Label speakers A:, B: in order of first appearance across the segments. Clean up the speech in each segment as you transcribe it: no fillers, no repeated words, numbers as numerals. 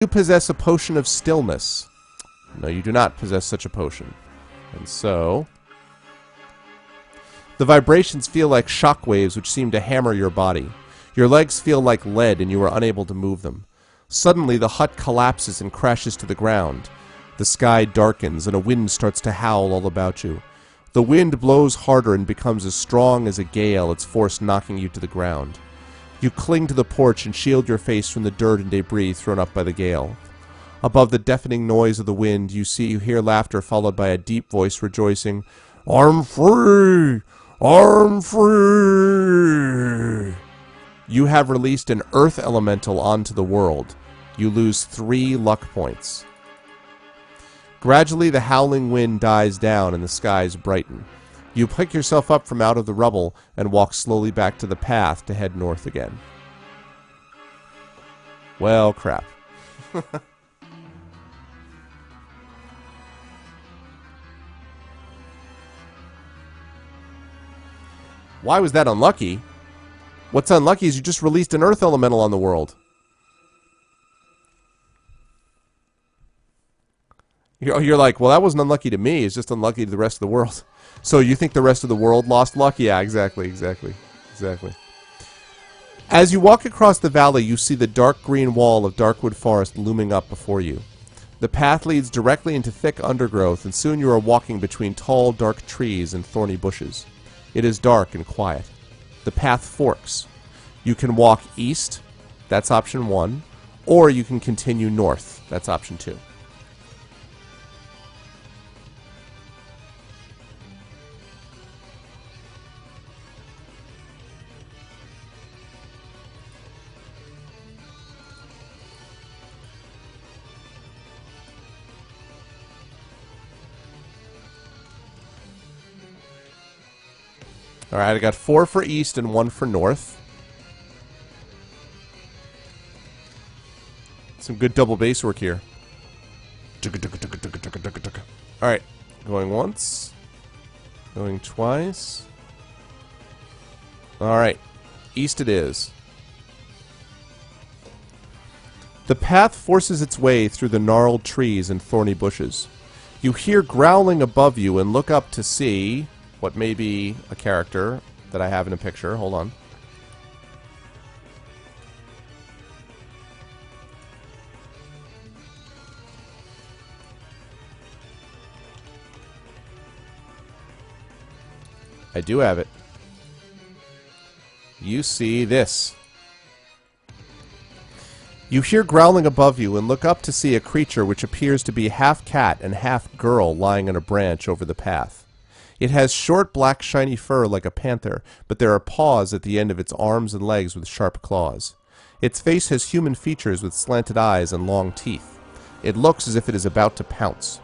A: You possess a potion of stillness. No, you do not possess such a potion. And so... the vibrations feel like shock waves which seem to hammer your body. Your legs feel like lead and you are unable to move them. Suddenly, the hut collapses and crashes to the ground. The sky darkens and a wind starts to howl all about you. The wind blows harder and becomes as strong as a gale, its force knocking you to the ground. You cling to the porch and shield your face from the dirt and debris thrown up by the gale. Above the deafening noise of the wind, you hear laughter followed by a deep voice rejoicing, "I'm free! I'm free!" You have released an earth elemental onto the world. You lose 3 luck points. Gradually, the howling wind dies down and the skies brighten. You pick yourself up from out of the rubble and walk slowly back to the path to head north again. Well, crap. Why was that unlucky? What's unlucky is you just released an earth elemental on the world. You're like, well, that wasn't unlucky to me. It's just unlucky to the rest of the world. So you think the rest of the world lost luck? Yeah, exactly. As you walk across the valley, you see the dark green wall of Darkwood Forest looming up before you. The path leads directly into thick undergrowth, and soon you are walking between tall, dark trees and thorny bushes. It is dark and quiet. The path forks. You can walk east, that's option 1, or you can continue north, that's option 2. Alright, I got 4 for east and 1 for north. Some good double bass work here. Alright, going once. Going twice. Alright, east it is. The path forces its way through the gnarled trees and thorny bushes. You hear growling above you and look up to see what may be a character that I have in a picture. Hold on. I do have it. You see this. You hear growling above you and look up to see a creature which appears to be half cat and half girl lying on a branch over the path. It has short black shiny fur like a panther, but there are paws at the end of its arms and legs with sharp claws. Its face has human features with slanted eyes and long teeth. It looks as if it is about to pounce.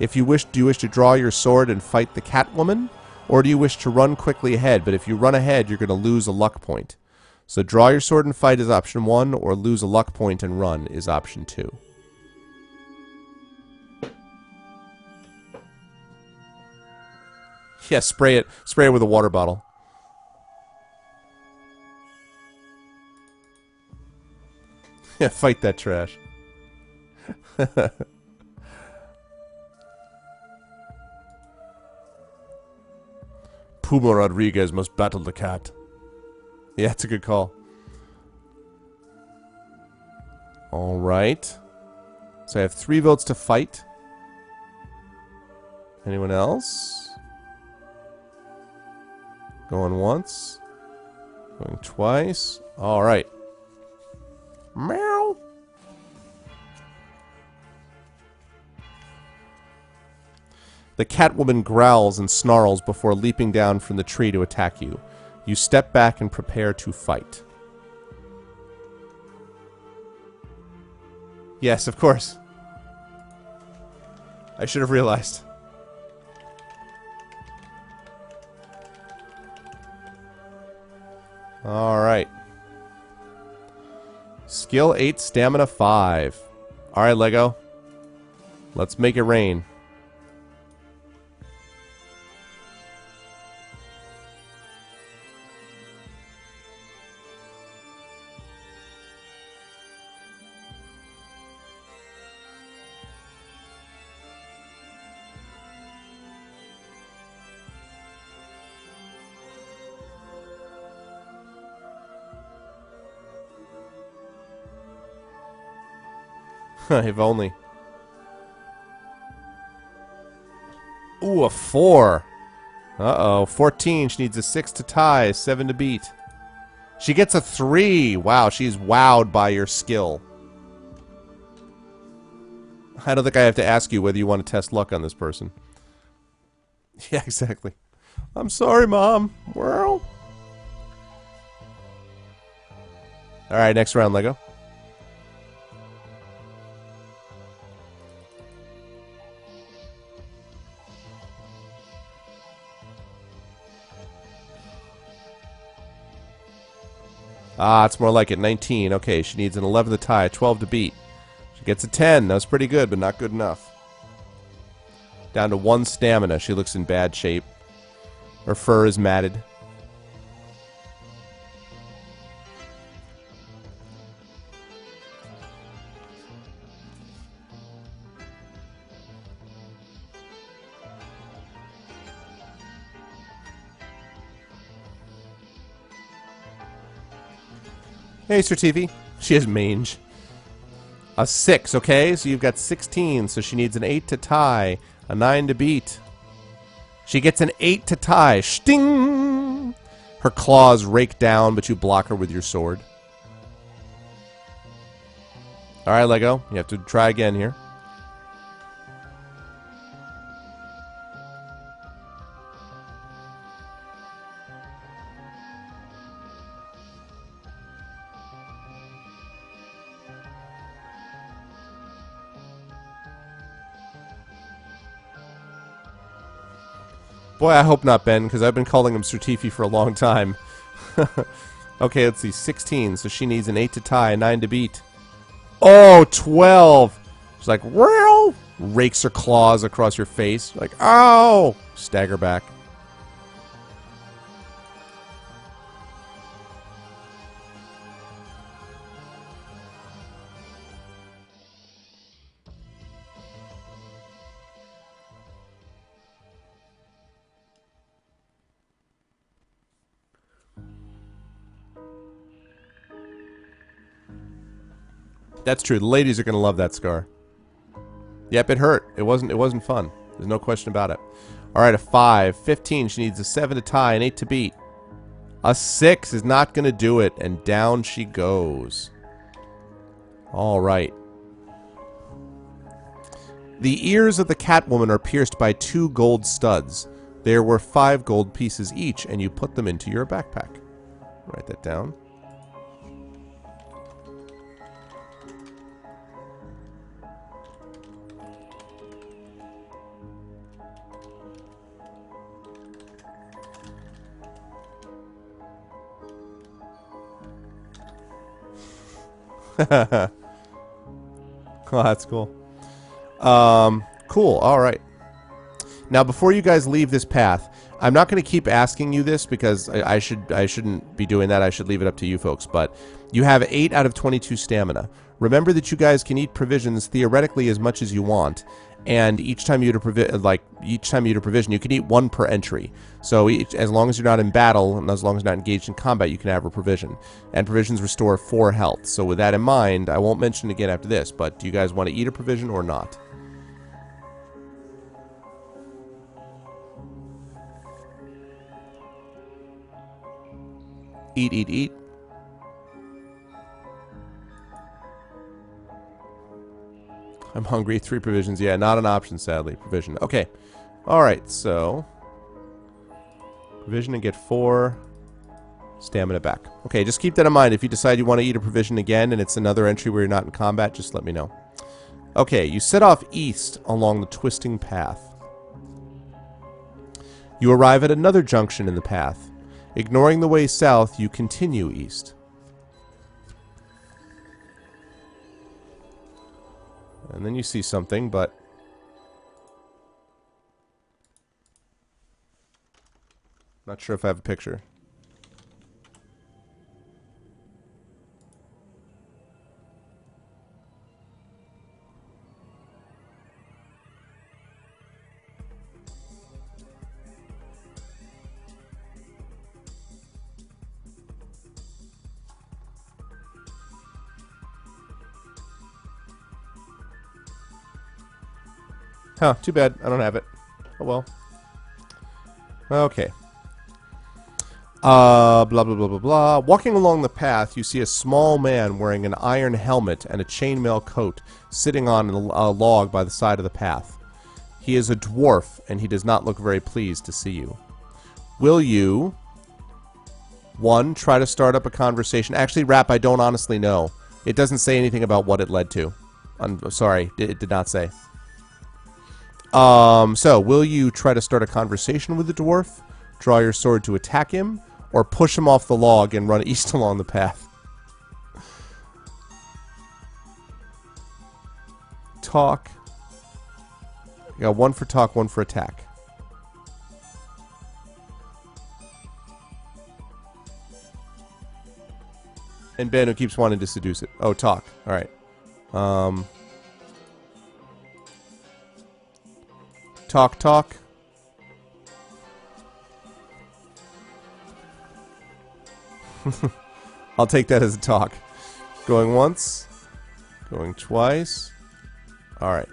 A: Do you wish to draw your sword and fight the Catwoman? Or do you wish to run quickly ahead? But if you run ahead, you're going to lose a luck point. So draw your sword and fight is option 1, or lose a luck point and run is option 2. Yeah, spray it. Spray it with a water bottle. Yeah, fight that trash. Puma Rodriguez must battle the cat. Yeah, it's a good call. Alright. So I have 3 votes to fight. Anyone else? Going once. Going twice. Alright. Meow. The Catwoman growls and snarls before leaping down from the tree to attack you. You step back and prepare to fight. Yes, of course. I should have realized. Alright. Skill 8, Stamina 5. Alright, Lego. Let's make it rain. If only. Ooh, a 4. Uh-oh. 14. She needs a 6 to tie, 7 to beat. She gets a 3. Wow, she's wowed by your skill. I don't think I have to ask you whether you want to test luck on this person. Yeah, exactly. I'm sorry, Mom. Well. Alright, next round, Lego. Ah, it's more like it. 19. Okay, she needs an 11 to tie, 12 to beat. She gets a 10. That was pretty good, but not good enough. Down to 1 stamina. She looks in bad shape. Her fur is matted. Hey, Sir TV. She has mange. A 6, okay? So you've got 16, so she needs an 8 to tie, a 9 to beat. She gets an 8 to tie. Sting! Her claws rake down, but you block her with your sword. Alright, Lego. You have to try again here. Boy, I hope not, Ben, because I've been calling him Certifi for a long time. Okay, let's see. 16, so she needs an 8 to tie, a 9 to beat. Oh, 12! She's like, well, rakes her claws across your face. Like, ow! Stagger back. That's true. The ladies are going to love that scar. Yep, it hurt. It wasn't fun. There's no question about it. All right, a 5. 15. She needs a 7 to tie, an 8 to beat. A 6 is not going to do it, and down she goes. All right. The ears of the Catwoman are pierced by 2 gold studs. There were 5 gold pieces each, and you put them into your backpack. Write that down. Oh, that's cool. Cool. All right. Now, before you guys leave this path, I'm not going to keep asking you this because I shouldn't be doing that. I should leave it up to you folks. But you have 8 out of 22 stamina. Remember that you guys can eat provisions theoretically as much as you want, and each time you eat a provision, you can eat 1 per entry. So as long as you're not in battle and as long as you're not engaged in combat, you can have a provision. And provisions restore 4 health. So with that in mind, I won't mention it again after this, but do you guys want to eat a provision or not? Eat, eat, eat. I'm hungry. 3 provisions. Yeah, not an option, sadly. Provision. Okay. Alright, so provision and get 4 stamina back. Okay, just keep that in mind. If you decide you want to eat a provision again and it's another entry where you're not in combat, just let me know. Okay, you set off east along the twisting path. You arrive at another junction in the path. Ignoring the way south, you continue east. And then you see something, but not sure if I have a picture. Huh, too bad. I don't have it. Oh well. Okay. Blah, blah, blah, blah, blah. Walking along the path, you see a small man wearing an iron helmet and a chainmail coat sitting on a log by the side of the path. He is a dwarf, and he does not look very pleased to see you. Will you, 1, try to start up a conversation? Actually, Rap, I don't honestly know. It doesn't say anything about what it led to. I'm sorry, it did not say. So, will you try to start a conversation with the dwarf, draw your sword to attack him, or push him off the log and run east along the path? Talk. You got 1 for talk, 1 for attack. And Ben, who keeps wanting to seduce it. Oh, talk. Alright. Talk. I'll take that as a talk. Going once. Going twice. Alright.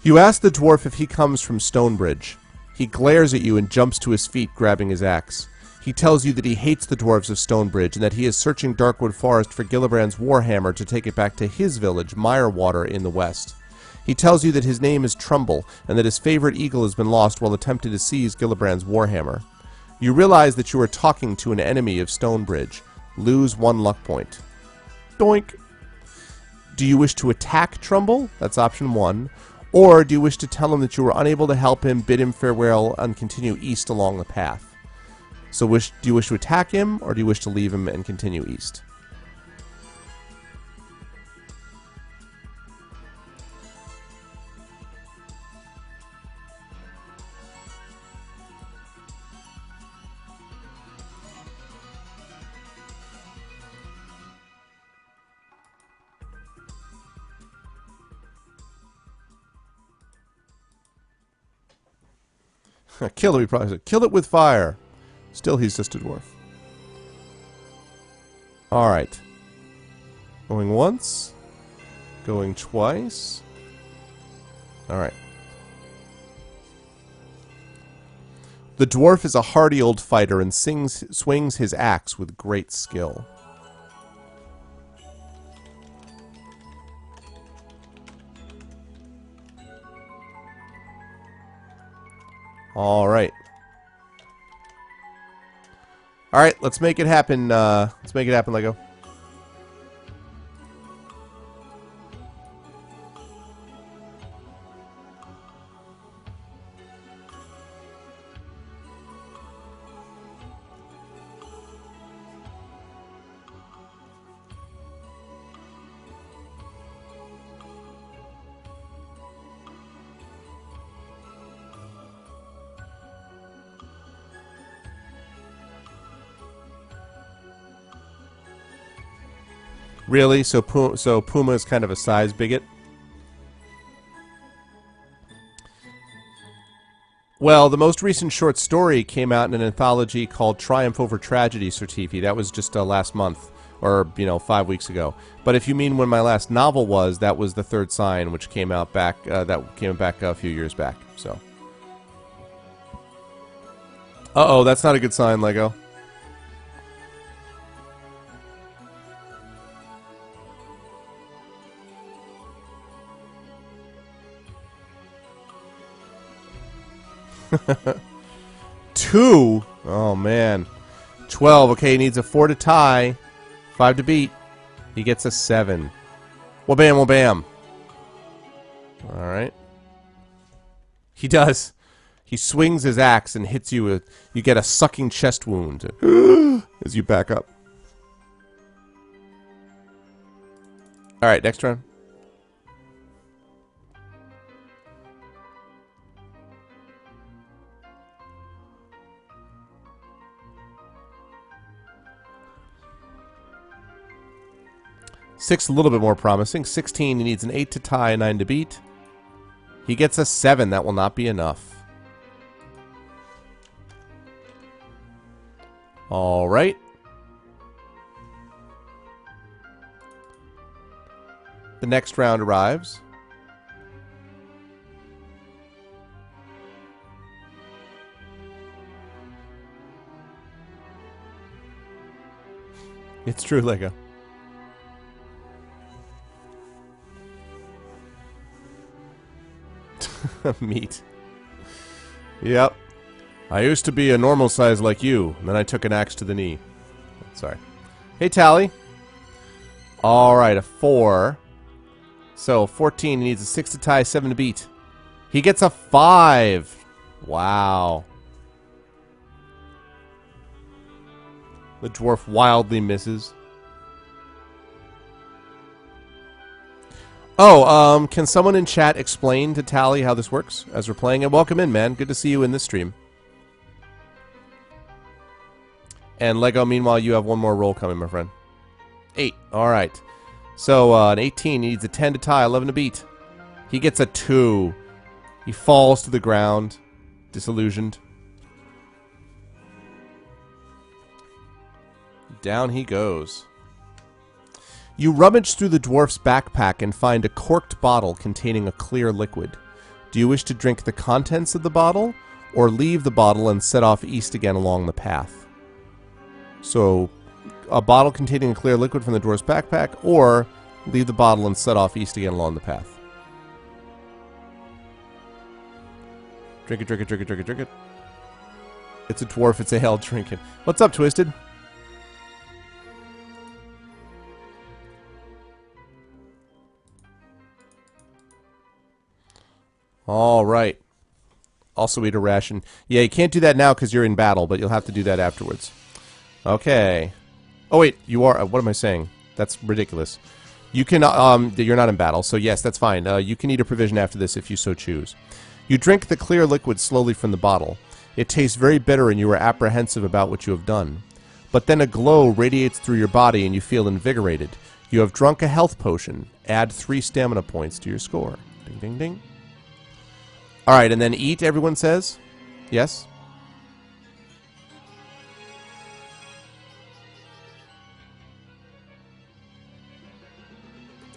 A: You ask the dwarf if he comes from Stonebridge. He glares at you and jumps to his feet, grabbing his axe. He tells you that he hates the dwarves of Stonebridge and that he is searching Darkwood Forest for Gillibrand's warhammer to take it back to his village, Mirewater, in the west. He tells you that his name is Trumbull and that his favorite eagle has been lost while attempting to seize Gillibrand's warhammer. You realize that you are talking to an enemy of Stonebridge. Lose 1 luck point. Doink! Do you wish to attack Trumbull? That's option 1. Or do you wish to tell him that you were unable to help him, bid him farewell, and continue east along the path? So do you wish to attack him, or do you wish to leave him and continue east? Kill it, we probably said. Kill it with fire. Still, he's just a dwarf. Alright. Going once. Going twice. Alright. The dwarf is a hardy old fighter and swings his axe with great skill. Alright. Alright, let's make it happen, Lego. Really? So Puma is kind of a size bigot? Well, the most recent short story came out in an anthology called Triumph Over Tragedy, Certifi. That was just last month, or, 5 weeks ago. But if you mean when my last novel was, that was The Third Sign, which came out back, a few years back, so. Uh-oh, that's not a good sign, Lego. Two? Oh, man. 12. Okay, he needs a 4 to tie. 5 to beat. He gets a 7. Wabam, wabam. Alright. He does. He swings his axe and hits you with... You get a sucking chest wound as you back up. Alright, next round. Six, a little bit more promising. 16, he needs an 8 to tie, a 9 to beat. He gets a 7. That will not be enough. All right. The next round arrives. It's true Lego. Meat. Yep. I used to be a normal size like you, and then I took an axe to the knee. Sorry. Hey, Tally. Alright, a 4. So, 14. He needs a 6 to tie, 7 to beat. He gets a 5. Wow. The dwarf wildly misses. Oh, can someone in chat explain to Tally how this works as we're playing? And welcome in, man. Good to see you in this stream. And Lego, meanwhile, you have one more roll coming, my friend. 8. All right. So, an 18 needs a 10 to tie, 11 to beat. He gets a 2. He falls to the ground, disillusioned. Down he goes. You rummage through the dwarf's backpack and find a corked bottle containing a clear liquid. Do you wish to drink the contents of the bottle, or leave the bottle and set off east again along the path? So, a bottle containing a clear liquid from the dwarf's backpack, or leave the bottle and set off east again along the path. Drink it, drink it, drink it, drink it, drink it. It's a dwarf, it's a hell, drink it. What's up, Twisted? All right. Also eat a ration. Yeah, you can't do that now because you're in battle, but you'll have to do that afterwards. Okay. Oh, wait. You are... what am I saying? That's ridiculous. You can... you're not in battle, so yes, that's fine. You can eat a provision after this if you so choose. You drink the clear liquid slowly from the bottle. It tastes very bitter and you are apprehensive about what you have done. But then a glow radiates through your body and you feel invigorated. You have drunk a health potion. Add 3 stamina points to your score. Ding, ding, ding. Alright, and then eat, everyone says? Yes?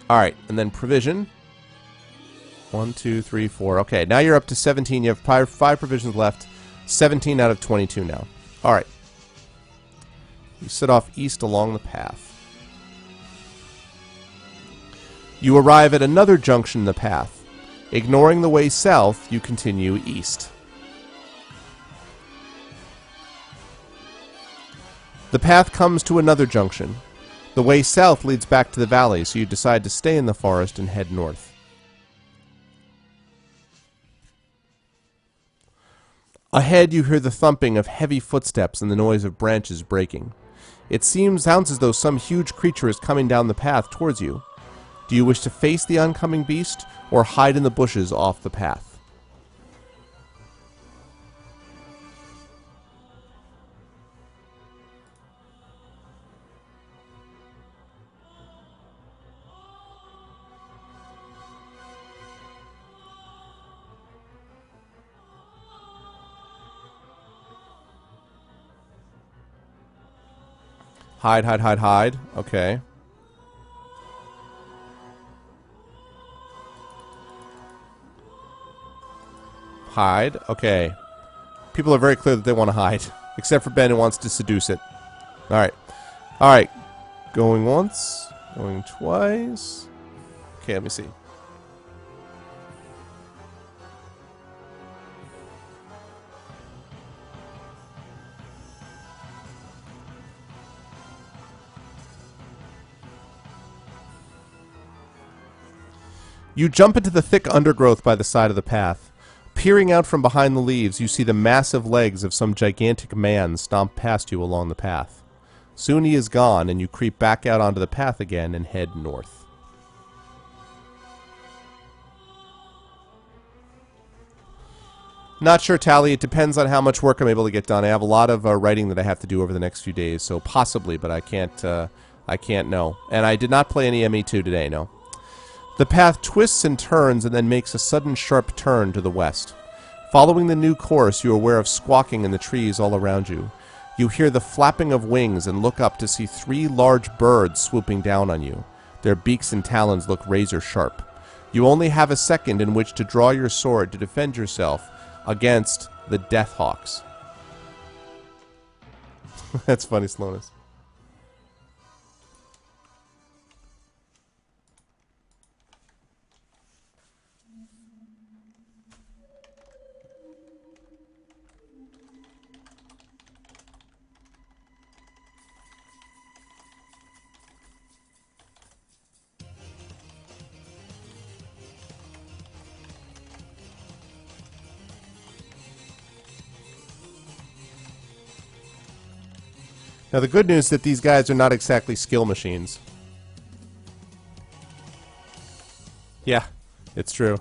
A: Alright, and then provision. 1, 2, 3, 4. Okay, now you're up to 17. You have 5 provisions left. 17 out of 22 now. Alright. You set off east along the path. You arrive at another junction in the path. Ignoring the way south, you continue east. The path comes to another junction. The way south leads back to the valley, so you decide to stay in the forest and head north. Ahead, you hear the thumping of heavy footsteps and the noise of branches breaking. It sounds as though some huge creature is coming down the path towards you. Do you wish to face the oncoming beast, or hide in the bushes off the path? Hide, hide, hide, hide. Okay. Hide. Okay. People are very clear that they want to hide. Except for Ben, who wants to seduce it. Alright. Alright. Going once. Going twice. Okay, let me see. You jump into the thick undergrowth by the side of the path. Peering out from behind the leaves, you see the massive legs of some gigantic man stomp past you along the path. Soon he is gone, and you creep back out onto the path again and head north. Not sure, Tally. It depends on how much work I'm able to get done. I have a lot of writing that I have to do over the next few days, so possibly, but I can't know. And I did not play any ME2 today, no. The path twists and turns and then makes a sudden sharp turn to the west. Following the new course, you are aware of squawking in the trees all around you. You hear the flapping of wings and look up to see 3 large birds swooping down on you. Their beaks and talons look razor sharp. You only have a second in which to draw your sword to defend yourself against the Deathhawks. That's funny, Slowness. Now the good news is that these guys are not exactly skill machines. Yeah, it's true.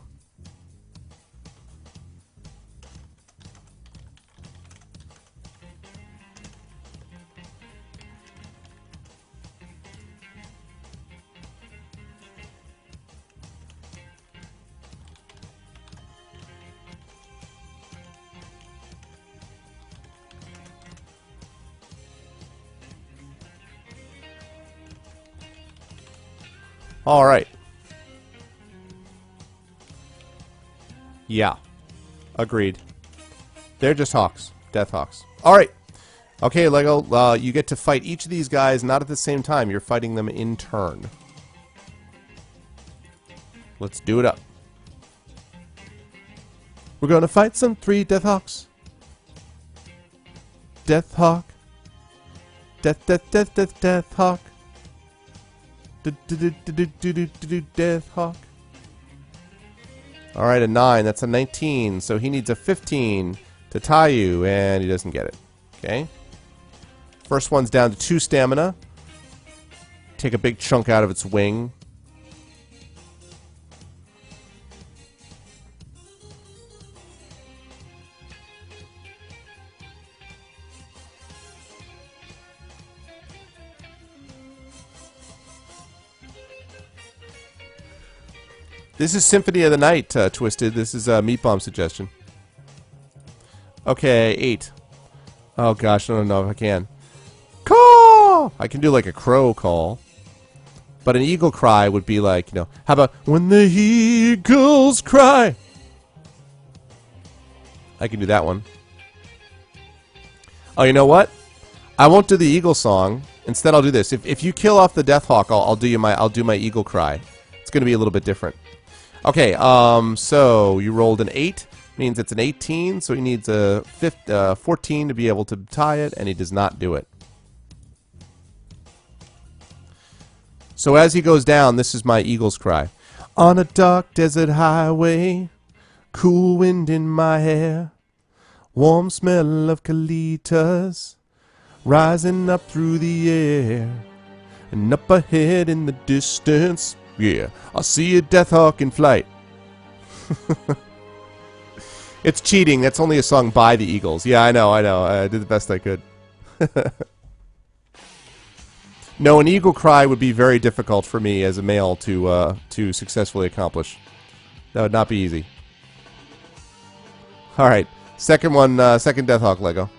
A: All right. Yeah. Agreed. They're just hawks. Death hawks. All right. Okay, Lego, you get to fight each of these guys not at the same time. You're fighting them in turn. Let's do it up. We're going to fight some 3 Death Hawks. Death Hawk. Death Hawk. Death Hawk. Alright, a 9. That's a 19. So he needs a 15 to tie you, and he doesn't get it. Okay. First one's down to 2 stamina. Take a big chunk out of its wing. This is Symphony of the Night, Twisted. This is a Meat Bomb suggestion. Okay, 8. Oh gosh, I don't know if I can. Caw! I can do like a crow call. But an eagle cry would be like, you know, how about when the eagles cry? I can do that one. Oh, you know what? I won't do the eagle song. Instead, I'll do this. If you kill off the Death Hawk, I'll do my eagle cry. It's going to be a little bit different. Okay, so you rolled an 8, means it's an 18, so he needs a 14 to be able to tie it, and he does not do it. So as he goes down, this is my eagle's cry. On a dark desert highway, cool wind in my hair, warm smell of colitas rising up through the air, and up ahead in the distance, yeah, I see a Death Hawk in flight. It's cheating. That's only a song by the Eagles. Yeah, I know. I did the best I could. No, an eagle cry would be very difficult for me as a male to successfully accomplish. That would not be easy. All right, second one, second Death Hawk Lego.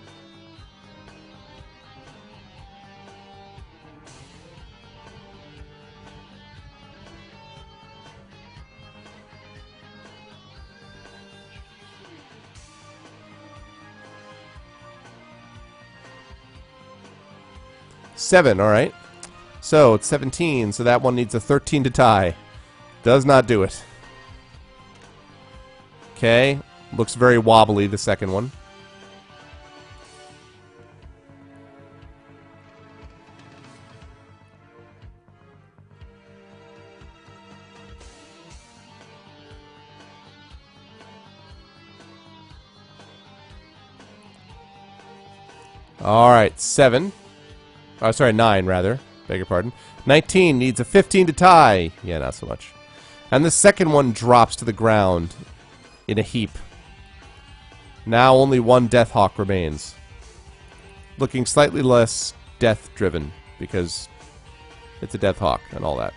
A: Seven, all right. So it's 17, so that one needs a 13 to tie. Does not do it. Okay, looks very wobbly, the second one. All right, 7. Oh, sorry, 9, rather. Beg your pardon. 19 needs a 15 to tie. Yeah, not so much. And the second one drops to the ground in a heap. Now only one Death Hawk remains. Looking slightly less death-driven, because it's a Death Hawk and all that.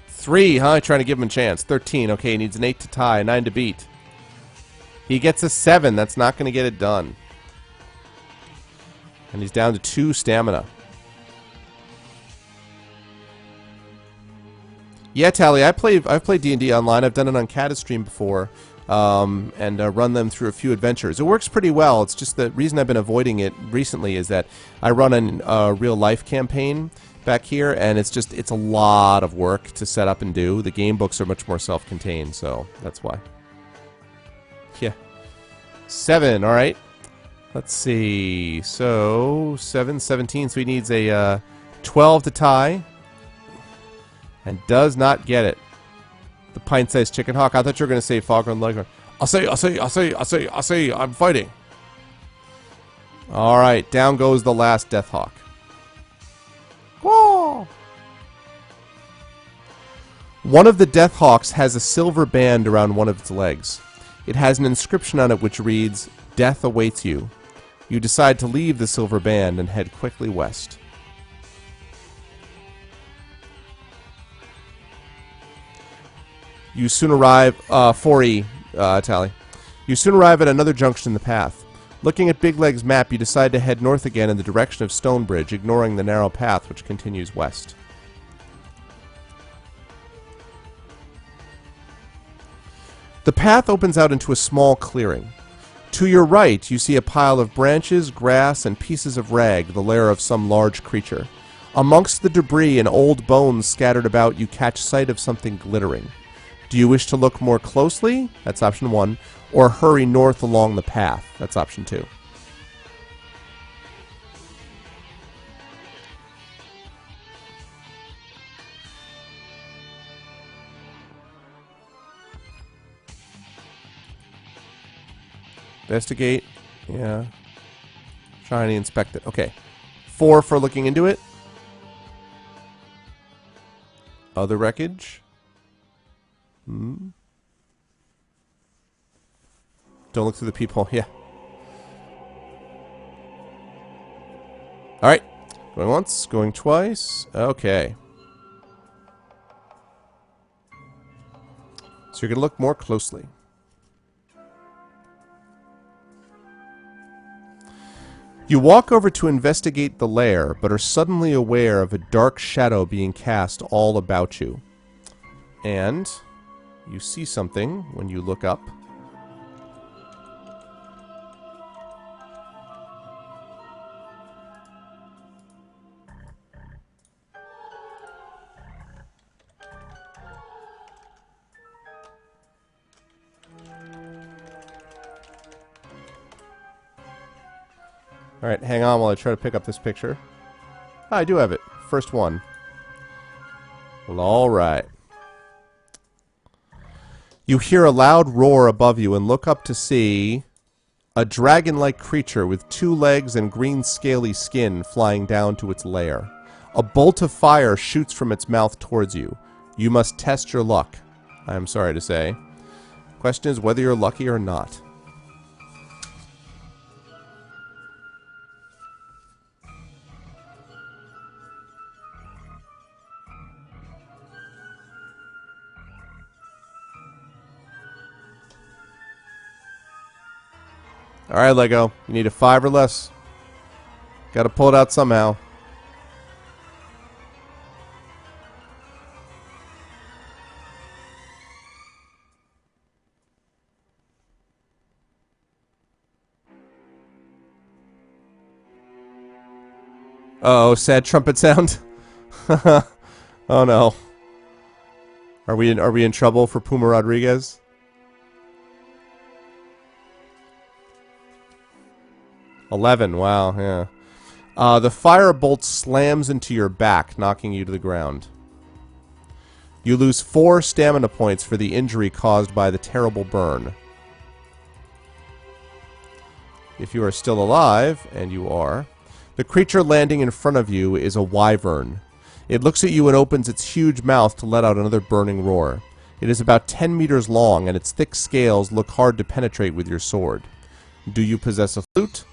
A: Three, huh? Trying to give him a chance. 13. Okay, he needs an 8 to tie, a 9 to beat. He gets a 7. That's not going to get it done. And he's down to 2 stamina. Yeah, Tally, I've played D&D online. I've done it on Catastream before, and run them through a few adventures. It works pretty well. It's just the reason I've been avoiding it recently is that I run a real-life campaign back here, and it's a lot of work to set up and do. The game books are much more self-contained, so that's why. Yeah. 7, all right. Let's see. So, 7, 17, so he needs a 12 to tie, and does not get it. The pint-sized chicken hawk. I thought you were going to say foghorn leghorn. I say, I'm fighting. Alright, down goes the last death hawk. Whoa! One of the death hawks has a silver band around one of its legs. It has an inscription on it which reads, "Death awaits you." You decide to leave the silver band and head quickly west. You soon arrive, 4E, Tally. You soon arrive at another junction in the path. Looking at Big Leg's map, you decide to head north again in the direction of Stonebridge, ignoring the narrow path which continues west. The path opens out into a small clearing. To your right, you see a pile of branches, grass, and pieces of rag, the lair of some large creature. Amongst the debris and old bones scattered about, you catch sight of something glittering. Do you wish to look more closely? That's option 1. Or hurry north along the path? That's option 2. Investigate. Yeah. Shiny, inspect it. Okay. 4 for looking into it. Other wreckage. Don't look through the peephole. Yeah. Alright. Going once. Going twice. Okay. So you're going to look more closely. You walk over to investigate the lair, but are suddenly aware of a dark shadow being cast all about you. And you see something when you look up. Alright, hang on while I try to pick up this picture. Ah, I do have it. First one. Well, alright. You hear a loud roar above you and look up to see a dragon-like creature with 2 legs and green scaly skin flying down to its lair. A bolt of fire shoots from its mouth towards you. You must test your luck, I am sorry to say. Question is whether you're lucky or not. Alright, Lego. You need a 5 or less. Gotta pull it out somehow. Uh-oh, sad trumpet sound. Oh no. Are we in trouble for Puma Rodriguez? $11, wow, yeah. The firebolt slams into your back, knocking you to the ground. You lose 4 stamina points for the injury caused by the terrible burn. If you are still alive, and you are, the creature landing in front of you is a wyvern. It looks at you and opens its huge mouth to let out another burning roar. It is about 10 meters long, and its thick scales look hard to penetrate with your sword. Do you possess a flute?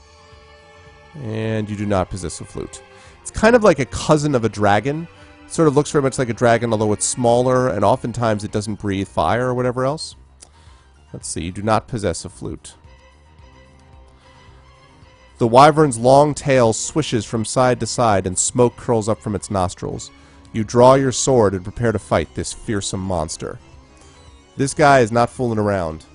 A: And you do not possess a flute. It's kind of like a cousin of a dragon. It sort of looks very much like a dragon, although it's smaller, and oftentimes it doesn't breathe fire or whatever else. Let's see, you do not possess a flute. The wyvern's long tail swishes from side to side, and smoke curls up from its nostrils. You draw your sword and prepare to fight this fearsome monster. This guy is not fooling around.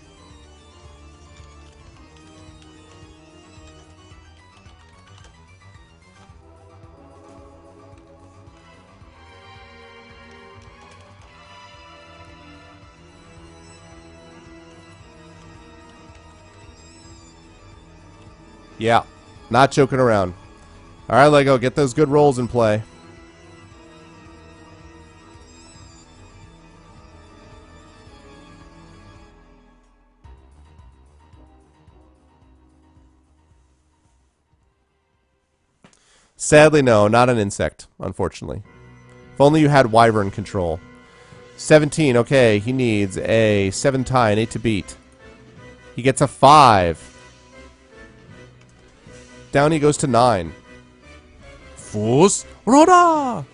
A: Yeah, not joking around. Alright, Lego, get those good rolls in play. Sadly, no, not an insect, unfortunately. If only you had wyvern control. 17, okay, he needs a 7 tie, an 8 to beat. He gets a 5. Down he goes to 9. Fus Roda!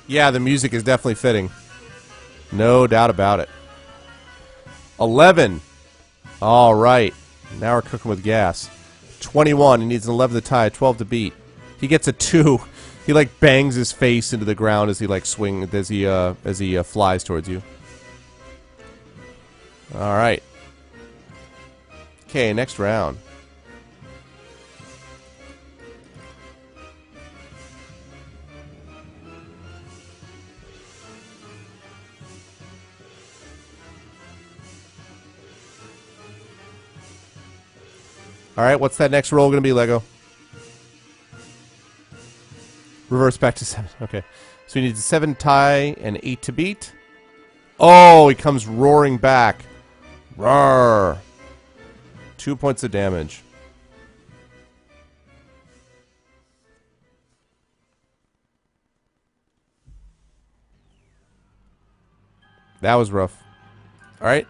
A: Yeah, the music is definitely fitting. No doubt about it. 11. All right. Now we're cooking with gas. 21. He needs an 11 to tie, 12 to beat. He gets a 2. He like bangs his face into the ground as he like as he flies towards you. All right. Okay, next round. All right, what's that next roll going to be, Lego? Reverse back to 7. Okay. So he needs a 7 tie and 8 to beat. Oh, he comes roaring back. Roar. 2 points of damage. That was rough. All right.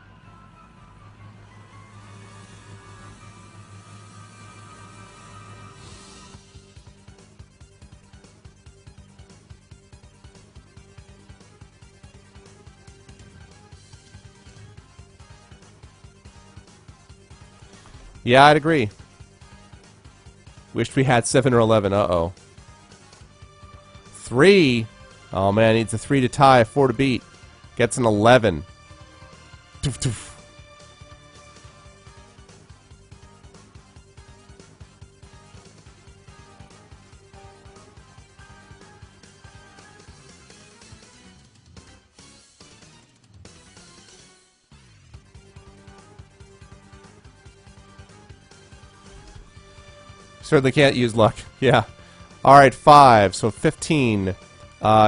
A: Yeah, I'd agree. Wished we had 7 or 11. Uh-oh. 3. Oh, man, needs a 3 to tie, 4 to beat. Gets an 11. Toof, toof. Certainly can't use luck. Yeah. All right, 5. So 15.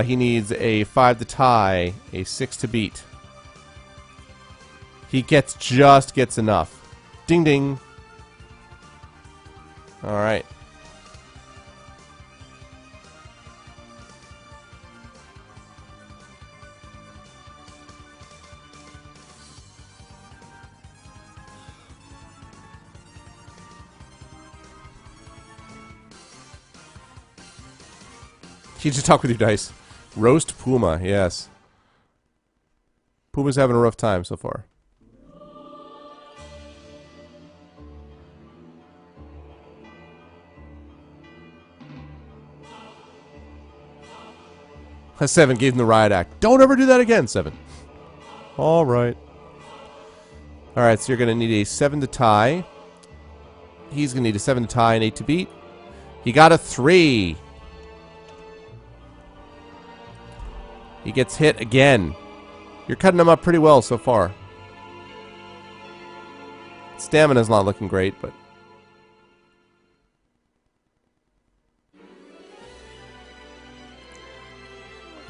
A: He needs a 5 to tie, a 6 to beat. He just gets enough. Ding ding. All right. You just talk with your dice. Roast Puma, yes. Puma's having a rough time so far. A 7 gave him the riot act. Don't ever do that again, 7. All right. All right, so you're going to need a 7 to tie. He's going to need a 7 to tie and 8 to beat. He got a 3. He gets hit again. You're cutting him up pretty well so far. Stamina's not looking great, but...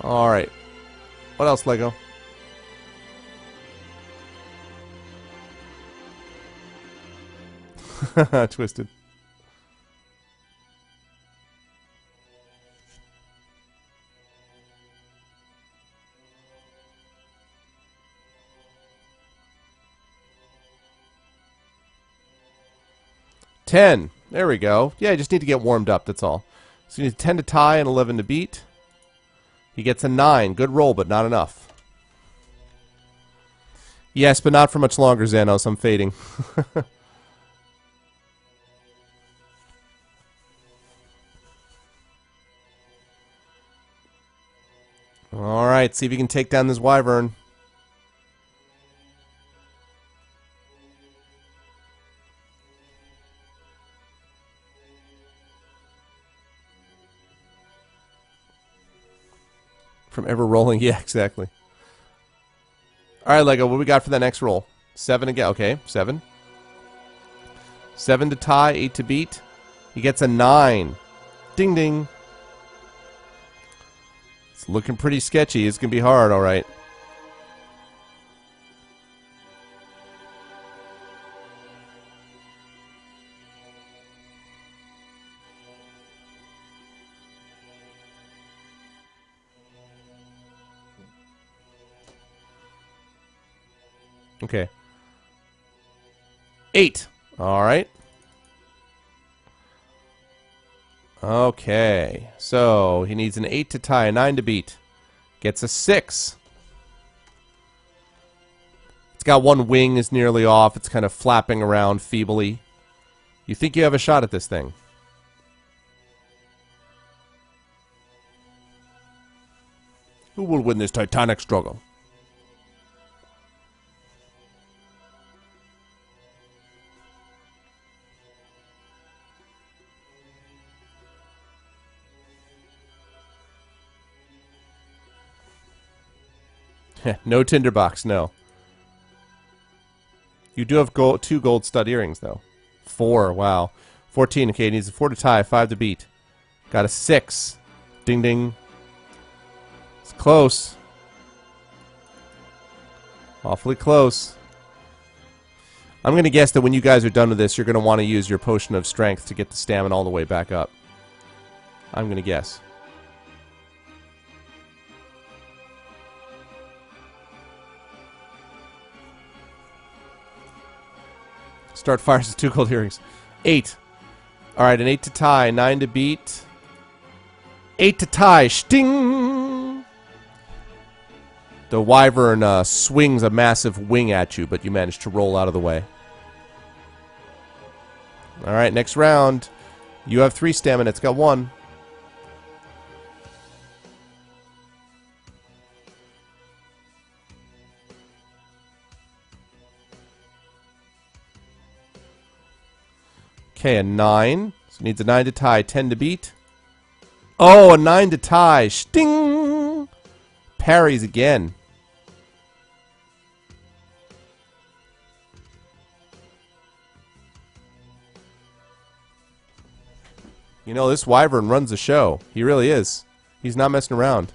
A: Alright. What else, Lego? Twisted. $10. There we go. Yeah, I just need to get warmed up, that's all. So you need 10 to tie and 11 to beat. He gets a 9. Good roll, but not enough. Yes, but not for much longer, Xanos. I'm fading. Alright, see if you can take down this wyvern. From ever rolling, yeah, exactly. All right, Lego, what we got for that next roll? 7 again. Okay, 7. 7 to tie, 8 to beat. He gets a 9. Ding, ding. It's looking pretty sketchy. It's going to be hard, all right. Okay. 8. All right. Okay. So he needs an 8 to tie, a 9 to beat. Gets a 6. It's got one wing is nearly off. It's kind of flapping around feebly. You think you have a shot at this thing? Who will win this titanic struggle? No tinderbox, no. You do have 2 gold stud earrings, though. 4, wow. 14, okay, needs a 4 to tie, 5 to beat. Got a 6. Ding, ding. It's close. Awfully close. I'm going to guess that when you guys are done with this, you're going to want to use your potion of strength to get the stamina all the way back up. I'm going to guess. Start fires with 2 gold earrings. 8. Alright, an 8 to tie, 9 to beat. 8 to tie, sting! The wyvern swings a massive wing at you, but you manage to roll out of the way. Alright, next round. You have 3 stamina, it's got 1. Okay, a 9. So it needs a 9 to tie, 10 to beat. Oh, a 9 to tie. Sting! Parries again. You know, this wyvern runs the show. He really is. He's not messing around.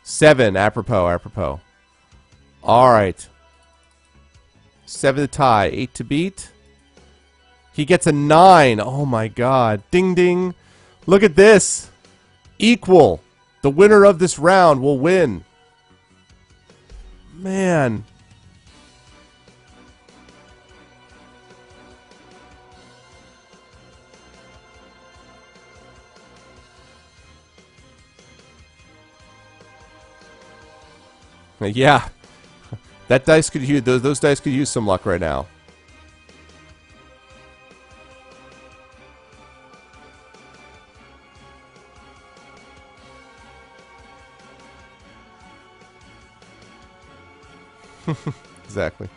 A: Seven, apropos. Alright. 7 to tie, 8 to beat. He gets a 9. Oh my god. Ding ding. Look at this. Equal. The winner of this round will win. Man. Yeah. That dice could use those dice could use some luck right now. Exactly.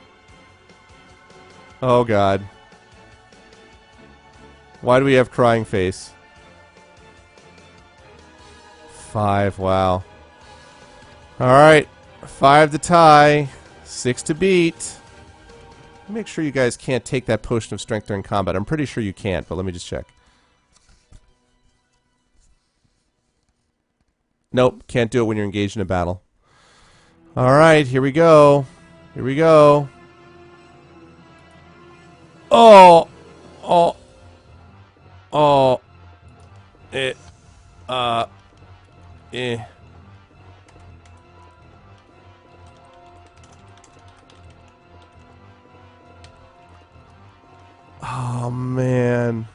A: Oh god. Why do we have crying face? 5, wow. Alright. 5 to tie. 6 to beat. Make sure you guys can't take that potion of strength during combat. I'm pretty sure you can't, but let me just check. Nope, can't do it when you're engaged in a battle. Alright, here we go. Here we go. Oh! Oh! Oh! Eh. Eh. Oh, man.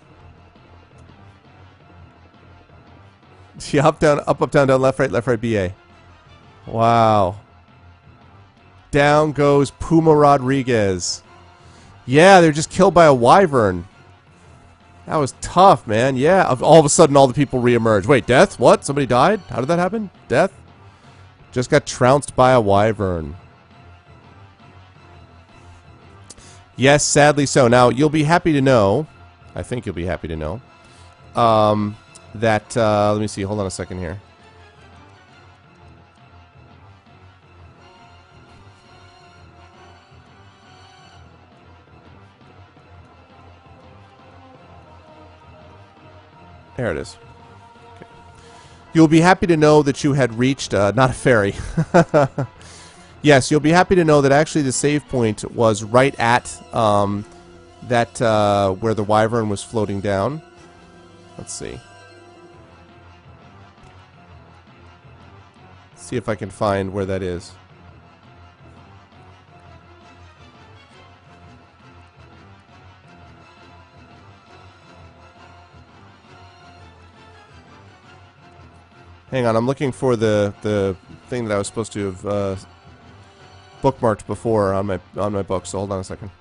A: Yeah, up, down, up, down, left, right, BA. Wow. Down goes Puma Rodriguez. Yeah, they're just killed by a wyvern. That was tough, man. Yeah, all of a sudden all the people reemerge. Wait, death? What? Somebody died? How did that happen? Death? Just got trounced by a wyvern. Yes, sadly so. Now, you'll be happy to know, I think you'll be happy to know, that, let me see, hold on a second here. There it is. Okay. You'll be happy to know that you had reached, not a ferry. Yes, you'll be happy to know that actually the save point was right at that where the wyvern was floating down. Let's see. See if I can find where that is. Hang on, I'm looking for the thing that I was supposed to have bookmarked before on my book. So hold on a second.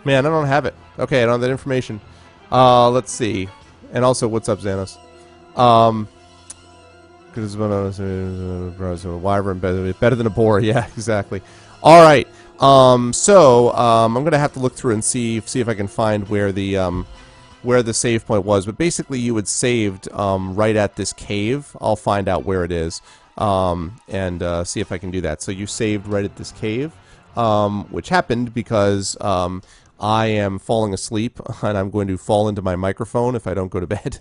A: Man, I don't have it. Okay, I don't have that information. Let's see. And also, what's up, Xanos? Because a wyvern better than a boar. Yeah, exactly. All right. I'm gonna have to look through and see if I can find where the save point was. But basically, you had saved right at this cave. I'll find out where it is and see if I can do that. So you saved right at this cave, which happened because I am falling asleep, and I'm going to fall into my microphone if I don't go to bed.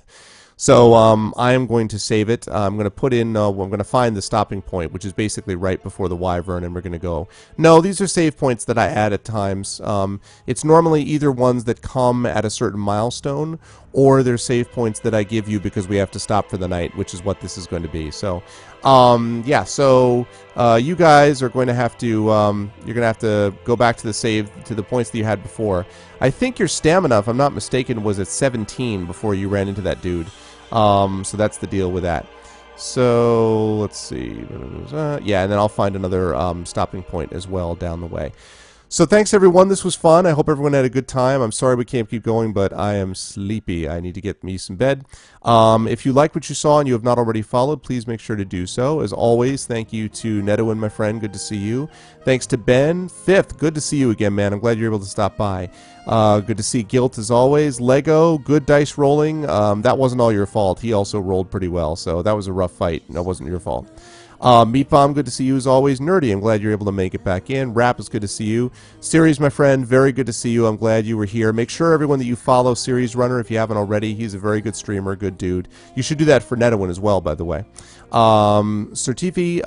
A: So I am going to save it. I'm going to put in, I'm going to find the stopping point, which is basically right before the wyvern, and we're going to go. No, these are save points that I add at times. It's normally either ones that come at a certain milestone, or they're save points that I give you because we have to stop for the night, which is what this is going to be. So, yeah, so you guys are going to have to, you're going to have to go back to the save, to the points that you had before. I think your stamina, if I'm not mistaken, was at 17 before you ran into that dude. So that's the deal with that. So let's see. Yeah, and then I'll find another stopping point as well down the way. So thanks, everyone. This was fun. I hope everyone had a good time. I'm sorry we can't keep going, but I am sleepy. I need to get me some bed. If you like what you saw and you have not already followed, please make sure to do so. As always, thank you to Neto and my friend. Good to see you. Thanks to Ben. Fifth, good to see you again, man. I'm glad you're able to stop by. Good to see Guilt as always. Lego, good dice rolling. That wasn't all your fault. He also rolled pretty well, so that was a rough fight. That wasn't your fault. Meat Bomb, good to see you as always. Nerdy, I'm glad you're able to make it back in. Rap is good to see you. Series, my friend, very good to see you. I'm glad you were here. Make sure, everyone, that you follow Series Runner if you haven't already. He's a very good streamer, good dude. You should do that for Netawin as well, by the way. Certifi,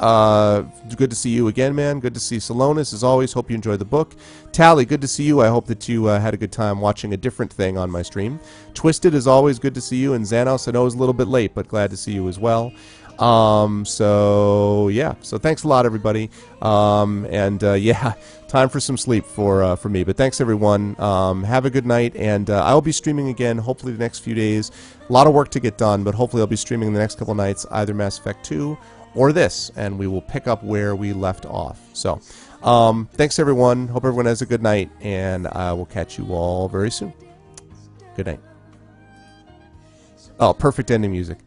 A: good to see you again, man. Good to see Salonis, as always. Hope you enjoyed the book. Tally, good to see you. I hope that you had a good time watching a different thing on my stream. Twisted, as always, good to see you. And Xanos, I know it was a little bit late, but glad to see you as well. So yeah, so thanks a lot, everybody. Yeah, time for some sleep for me, but thanks, everyone. Have a good night, and I'll be streaming again hopefully the next few days. A lot of work to get done, but hopefully I'll be streaming the next couple nights, either Mass Effect 2 or this, and we will pick up where we left off. So thanks, everyone. Hope everyone has a good night, and I will catch you all very soon. Good night. Oh, perfect ending music.